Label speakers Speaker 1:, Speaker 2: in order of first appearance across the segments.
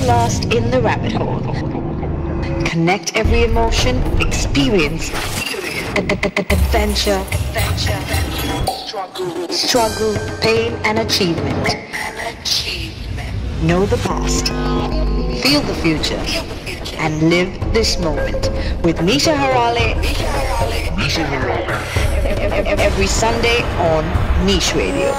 Speaker 1: lost in the rabbit hole. Connect every emotion, experience, adventure, struggle, pain, and achievement. Know the past, feel the future, and live this moment with Nisha Haraale. Every Sunday on Niche Radio.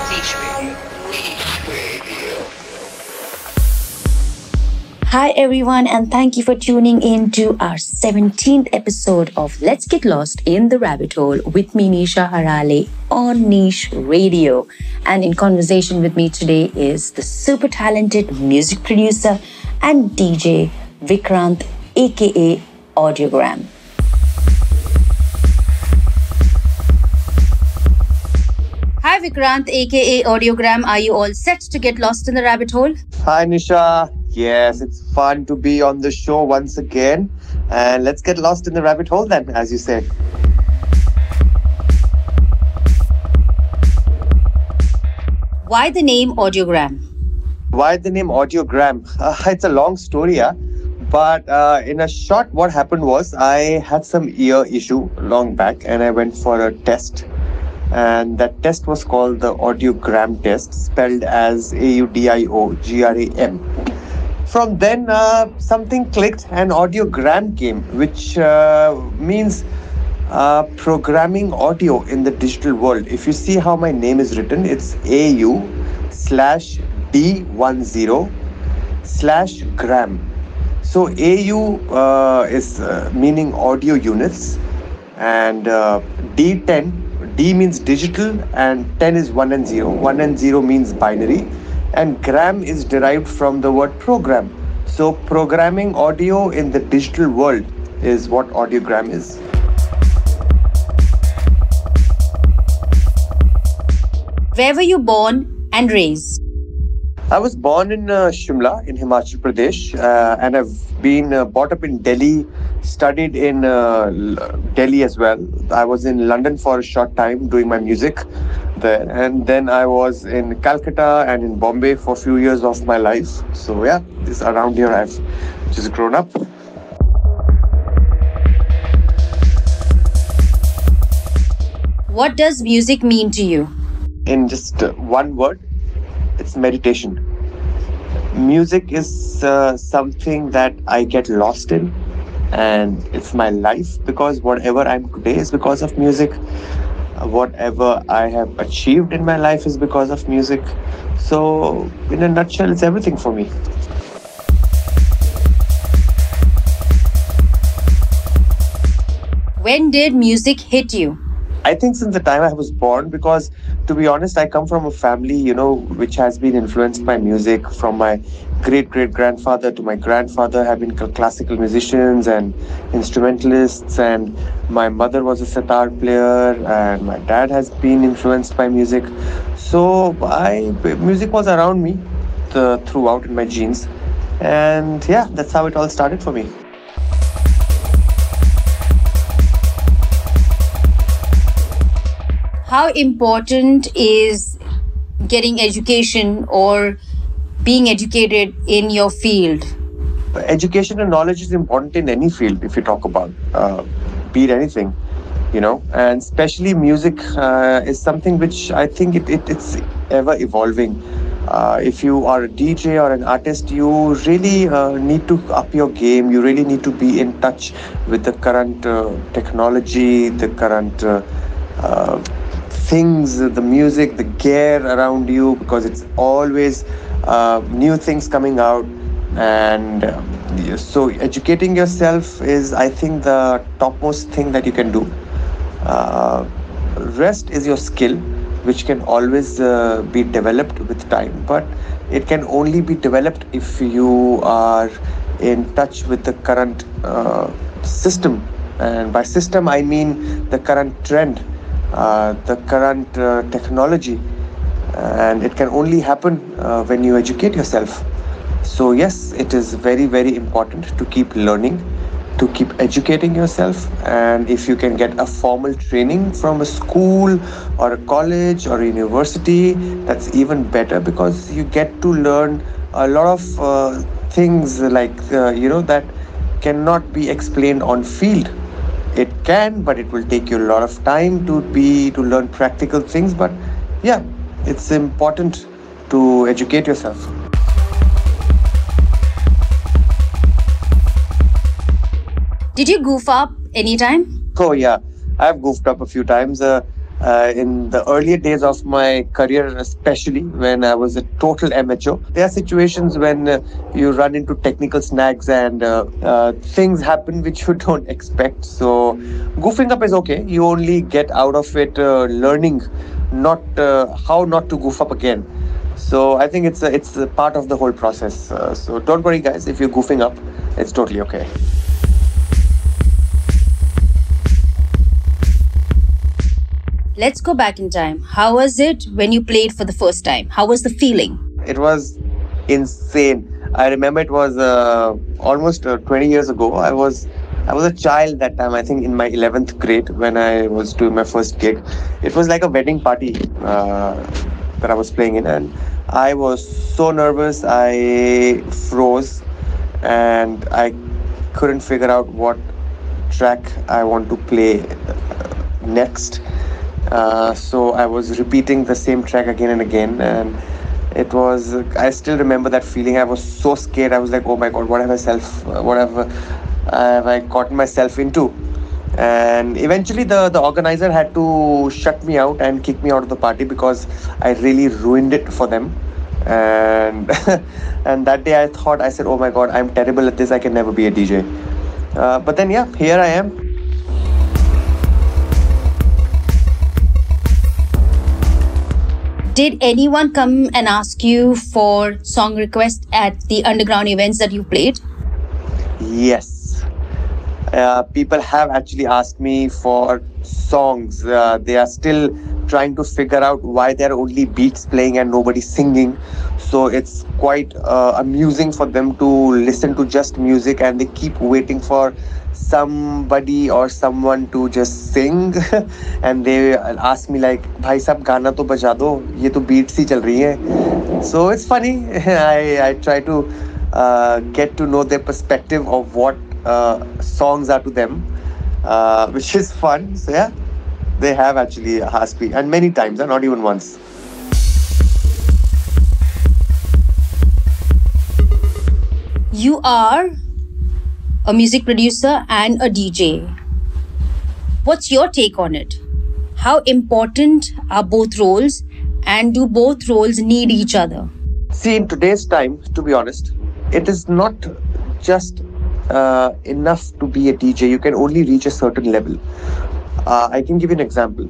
Speaker 2: Hi everyone, and thank you for tuning in to our 17th episode of Let's Get Lost in the Rabbit Hole with me, Nisha Haraale, on Niche Radio. And in conversation with me today is the super talented music producer and DJ Vikrant, aka Audiogramme. Hi Vikrant, aka Audiogramme. Are you all set to get lost in the rabbit hole?
Speaker 3: Hi Nisha. Yes, it's fun to be on the show once again. And let's get lost in the rabbit hole then, as you say.
Speaker 2: Why the name Audiogramme?
Speaker 3: Why the name Audiogramme? It's a long story, yeah. But in a short, what happened was I had some ear issue long back and I went for a test. And that test was called the Audiogramme test, spelled as Audiogram. From then, something clicked and Audiogramme came, which means programming audio in the digital world. If you see how my name is written, it's AU/D10/gram. So AU is meaning audio units, and D10, D means digital, and 10 is 1 and 0. 1 and 0 means binary. And gram is derived from the word program. So programming audio in the digital world is what Audiogramme is.
Speaker 2: Where were you born and raised?
Speaker 3: I was born in Shimla in Himachal Pradesh, and I've been brought up in Delhi, studied in Delhi as well. I was in London for a short time doing my music there, and then I was in Calcutta and in Bombay for a few years of my life. So yeah, this around here I've just grown up.
Speaker 2: What does music mean to you?
Speaker 3: In just one word, it's meditation. Music is something that I get lost in, and it's my life, because whatever I'm today is because of music. Whatever I have achieved in my life is because of music. So in a nutshell, it's everything for me.
Speaker 2: When did music hit you?
Speaker 3: I think since the time I was born, because to be honest, I come from a family, which has been influenced by music. From my great-great-grandfather to my grandfather have been classical musicians and instrumentalists, and my mother was a sitar player, and my dad has been influenced by music. So music was around me throughout in my genes, and yeah, that's how it all started for me.
Speaker 2: How important is getting education or being educated in your field?
Speaker 3: Education and knowledge is important in any field, if you talk about, be it anything, and especially music is something which I think it's ever evolving. If you are a DJ or an artist, you really need to up your game. You really need to be in touch with the current technology, the current things, the music, the gear around you, because it's always new things coming out. And so educating yourself is, I think, the topmost thing that you can do. Rest is your skill, which can always be developed with time, but it can only be developed if you are in touch with the current system. And by system, I mean the current trend, the current technology, and it can only happen when you educate yourself. So yes, it is very, very important to keep learning, to keep educating yourself. And if you can get a formal training from a school or a college or a university, that's even better, because you get to learn a lot of things like that cannot be explained on field. It can, but it will take you a lot of time to learn practical things. But yeah, it's important to educate yourself.
Speaker 2: Did you goof up anytime?
Speaker 3: Oh yeah, I've goofed up a few times. In the earlier days of my career, especially when I was a total amateur, there are situations when you run into technical snags and things happen which you don't expect. So goofing up is okay. You only get out of it learning, not how not to goof up again. So I think it's a part of the whole process. So don't worry, guys. If you're goofing up, it's totally okay.
Speaker 2: Let's go back in time. How was it when you played for the first time? How was the feeling?
Speaker 3: It was insane. I remember it was almost 20 years ago. I was a child that time. I think in my 11th grade when I was doing my first gig. It was like a wedding party that I was playing in, and I was so nervous. I froze, and I couldn't figure out what track I want to play next. So I was repeating the same track again and again, and I still remember that feeling. I was so scared. I was like, oh my god, what have I gotten myself into? And eventually the organizer had to shut me out and kick me out of the party because I really ruined it for them. And and that day I said, oh my god, I'm terrible at this. I can never be a DJ. But then yeah, here I am.
Speaker 2: Did anyone come and ask you for song requests at the underground events that you played?
Speaker 3: Yes. People have actually asked me for songs. They are still trying to figure out why there are only beats playing and nobody singing. So it's quite amusing for them to listen to just music, and they keep waiting for somebody or someone to just sing. And they ask me like, bhai sab gana to baja do, ye to beats hi chal rahi hai. So it's funny. I try to get to know their perspective of what songs are to them, which is fun. So yeah, they have actually asked me, and many times, not even once.
Speaker 2: You are a music producer and a DJ. What's your take on it? How important are both roles, and do both roles need each other?
Speaker 3: See, in today's time, to be honest, it is not just enough to be a DJ. You can only reach a certain level. I can give you an example.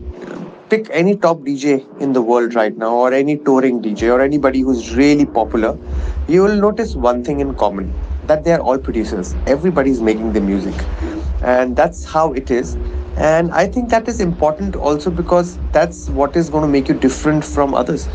Speaker 3: Pick any top DJ in the world right now, or any touring DJ, or anybody who's really popular. You will notice one thing in common, that they are all producers. Everybody's making the music, and that's how it is. And I think that is important also because that's what is going to make you different from others.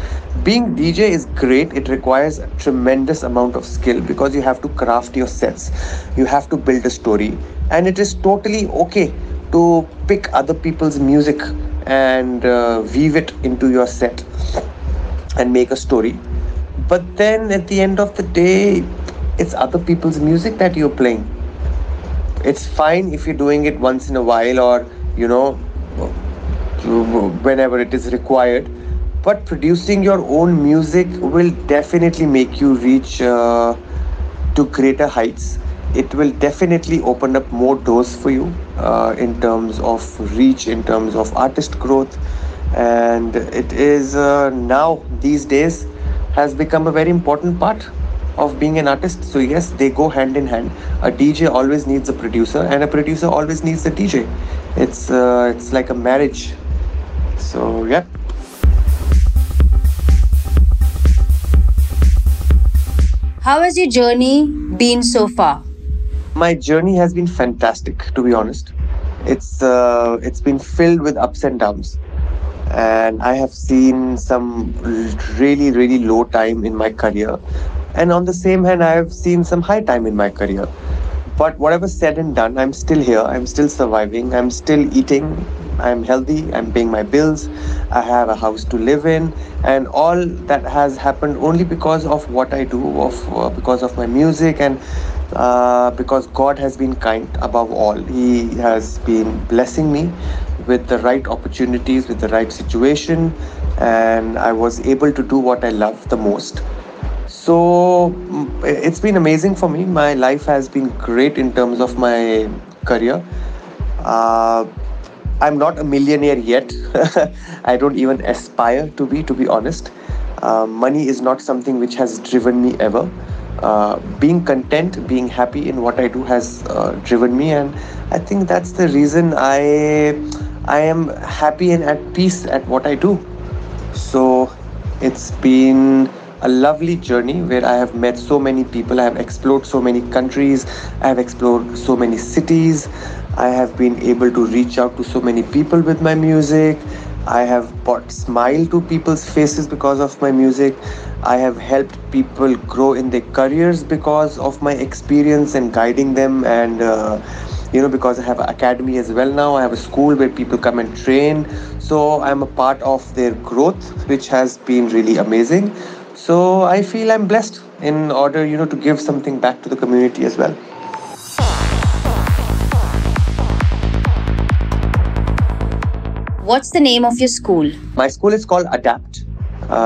Speaker 3: Being DJ is great. It requires a tremendous amount of skill because you have to craft your sets. You have to build a story, and it is totally okay to pick other people's music and weave it into your set and make a story. But then at the end of the day, it's other people's music that you're playing. It's fine if you're doing it once in a while, or whenever it is required, but producing your own music will definitely make you reach to greater heights. It will definitely open up more doors for you in terms of reach, in terms of artist growth. And it is now these days has become a very important part of being an artist. So yes, they go hand in hand. A DJ always needs a producer, and a producer always needs a DJ. It's like a marriage. So yeah.
Speaker 2: How has your journey been so far?
Speaker 3: My journey has been fantastic, to be honest. It's been filled with ups and downs, and I have seen some really, really low time in my career, and on the same hand, I have seen some high time in my career. But whatever said and done, I'm still here. I'm still surviving. I'm still eating. I'm healthy. I'm paying my bills. I have a house to live in, and all that has happened only because of what I do, because of my music, and because God has been kind above all. He has been blessing me with the right opportunities, with the right situation, and I was able to do what I love the most. So it's been amazing for me. My life has been great in terms of my career. Uh, I'm not a millionaire yet. I don't even aspire to be honest. Money is not something which has driven me ever. Being content, being happy in what I do has driven me, and I think that's the reason I am happy and at peace at what I do. So it's been a lovely journey where I have met so many people. I have explored so many countries. I have explored so many cities. I have been able to reach out to so many people with my music. I have brought smile to people's faces because of my music. I have helped people grow in their careers because of my experience and guiding them, and because I have an academy as well now. I have a school where people come and train. So I'm a part of their growth, which has been really amazing. So I feel I'm blessed in order, to give something back to the community as well.
Speaker 2: What's the name of your school?
Speaker 3: My school is called Adapt.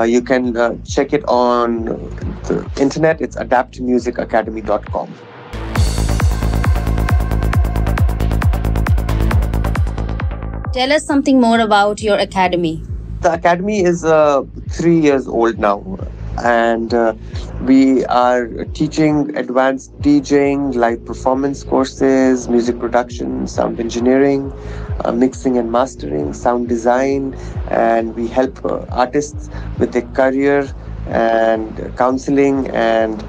Speaker 3: You can check it on the internet. It's adaptmusicacademy.com.
Speaker 2: Tell us something more about your academy.
Speaker 3: The academy is 3 years old now, and we are teaching advanced DJing, live performance courses, music production, sound engineering, mixing and mastering, sound design, and we help artists with their career and counseling and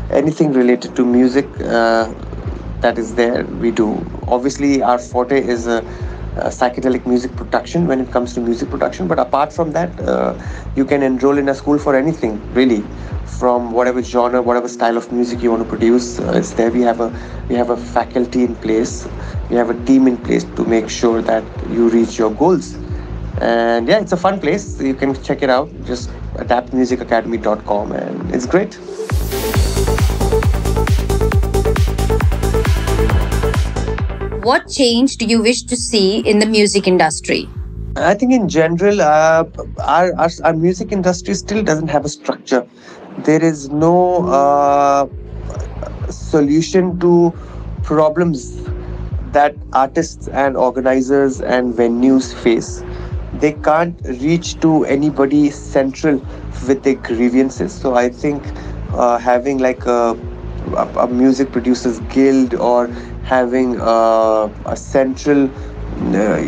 Speaker 3: anything related to music. That is there. We do. Obviously, our forte is psychedelic music production when it comes to music production. But apart from that, you can enroll in a school for anything really, from whatever genre, whatever style of music you want to produce. It's there. We have a faculty in place. We have a team in place to make sure that you reach your goals. And yeah, it's a fun place. You can check it out. Just adaptmusicacademy.com, and it's great.
Speaker 2: What change do you wish to see in the music industry?
Speaker 3: I think in general, our music industry still doesn't have a structure. There is no solution to problems that artists and organizers and venues face. They can't reach to anybody central with their grievances. So I think having like a music producers guild, or having a central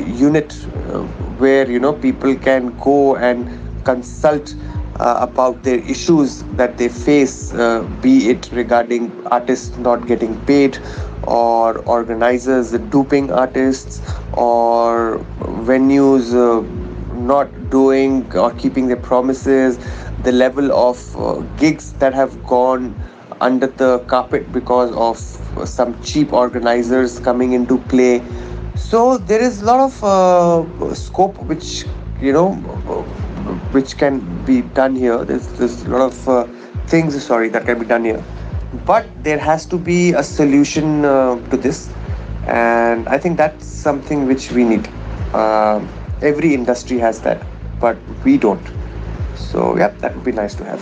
Speaker 3: unit where people can go and consult about their issues that they face, be it regarding artists not getting paid, or organizers duping artists, or venues not doing or keeping their promises, the level of gigs that have gone under the carpet because of some cheap organizers coming into play. So there is a lot of scope which can be done here. There's a lot of things, sorry, that can be done here. But there has to be a solution to this, and I think that's something which we need. Every industry has that, but we don't. So yeah, that would be nice to have.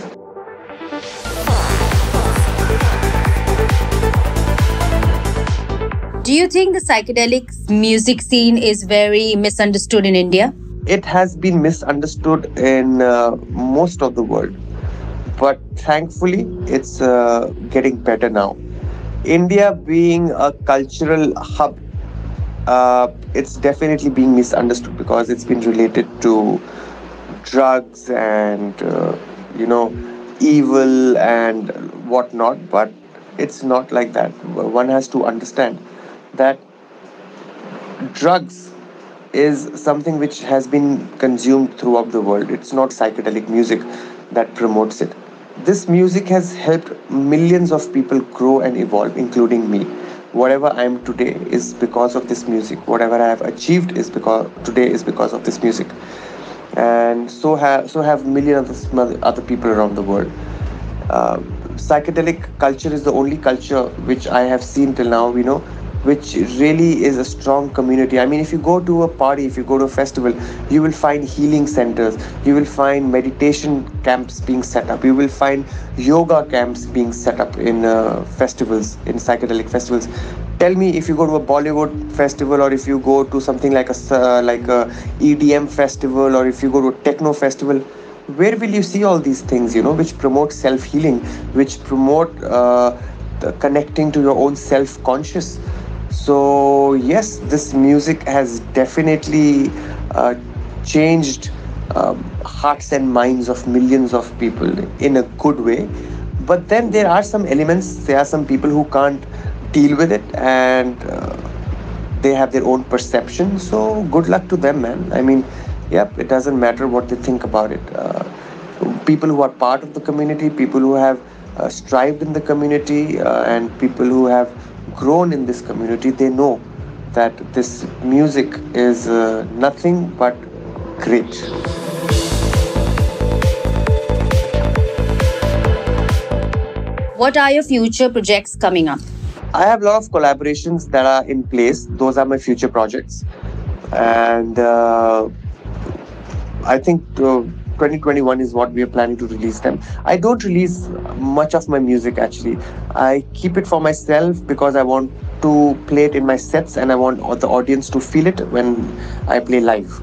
Speaker 2: Do you think the psychedelic music scene is very misunderstood in India?
Speaker 3: It has been misunderstood in most of the world, but thankfully it's getting better now. India being a cultural hub, it's definitely being misunderstood because it's been related to drugs and evil and whatnot, but it's not like that. One has to understand that drugs is something which has been consumed throughout the world. It's not psychedelic music that promotes it. This music has helped millions of people grow and evolve, including me. whatever I am today is because of this music. Whatever I have achieved is because today is because of this music. And so have millions of other people around the world. uh, Psychedelic culture is the only culture which I have seen till now, which really is a strong community. I mean, if you go to a party, if you go to a festival, you will find healing centers, you will find meditation camps being set up, you will find yoga camps being set up in festivals, in psychedelic festivals. Tell me, if you go to a Bollywood festival, or if you go to something like a EDM festival, or if you go to a techno festival, where will you see all these things, which promote self-healing, which promote the connecting to your own self-conscious? So yes, this music has definitely changed hearts and minds of millions of people in a good way. But then there are some elements, there are some people who can't deal with it, and they have their own perception. So good luck to them, man. I mean, yep, it doesn't matter what they think about it. People who are part of the community, people who have strived in the community, and people who have grown in this community, they know that this music is nothing but great.
Speaker 2: What are your future projects coming up?
Speaker 3: I have a lot of collaborations that are in place. Those are my future projects. And I think 2021 is what we are planning to release them. I don't release much of my music actually. I keep it for myself because I want to play it in my sets, and I want the audience to feel it when I play live.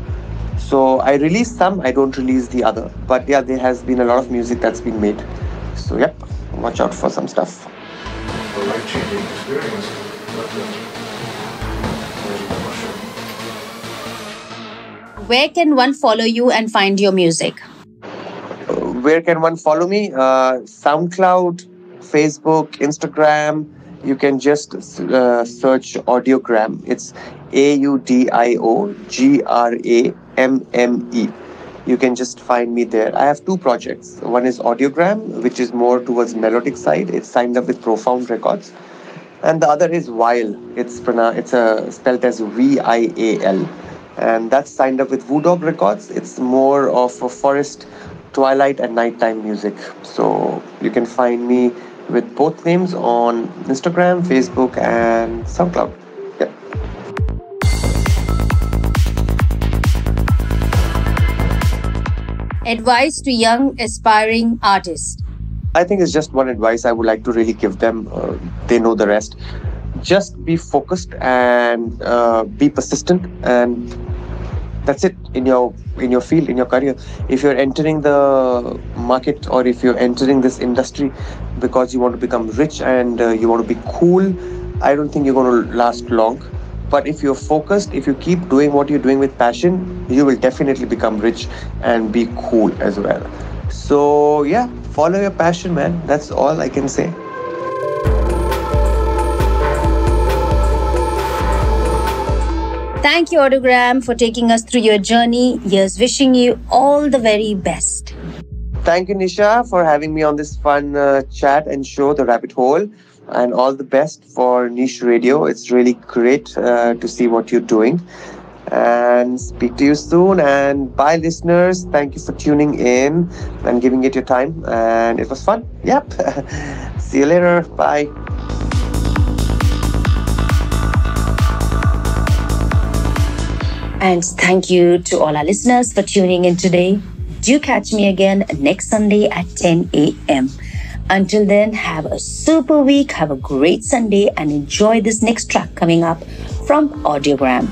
Speaker 3: So I release some, I don't release the other. But yeah, there has been a lot of music that's been made. So yep, watch out for some stuff.
Speaker 4: A life-changing experience.
Speaker 2: Where can one follow you and find your music?
Speaker 3: Where can one follow me? SoundCloud, Facebook, Instagram. You can just search Audiogramme. It's AUDIOGRAMME. You can just find me there. I have two projects. One is Audiogramme, which is more towards melodic side. It's signed up with Profound Records. And the other is Vial. It's spelled as VIAL. And that's signed up with Voodoo Records. It's more of a forest, twilight and nighttime music. So you can find me with both names on Instagram, Facebook and SoundCloud. Yeah.
Speaker 2: Advice to young aspiring artists.
Speaker 3: I think it's just one advice I would like to really give them. They know the rest. Just be focused and be persistent, and that's it in your field, in your career. If you're entering the market, or if you're entering this industry because you want to become rich and you want to be cool, I don't think you're going to last long. But if you're focused, if you keep doing what you're doing with passion, you will definitely become rich and be cool as well. So yeah, follow your passion, man. That's all I can say.
Speaker 2: Thank you, Audiogramme, for taking us through your journey. Here's wishing you all the very best.
Speaker 3: Thank you, Nisha, for having me on this fun chat and show, The Rabbit Hole. And all the best for Niche Radio. It's really great to see what you're doing. And speak to you soon. And bye, listeners. Thank you for tuning in and giving it your time. And it was fun. Yep. See you later. Bye.
Speaker 2: And thank you to all our listeners for tuning in today. Do catch me again next Sunday at 10 a.m. Until then, have a super week, have a great Sunday, and enjoy this next track coming up from Audiogramme.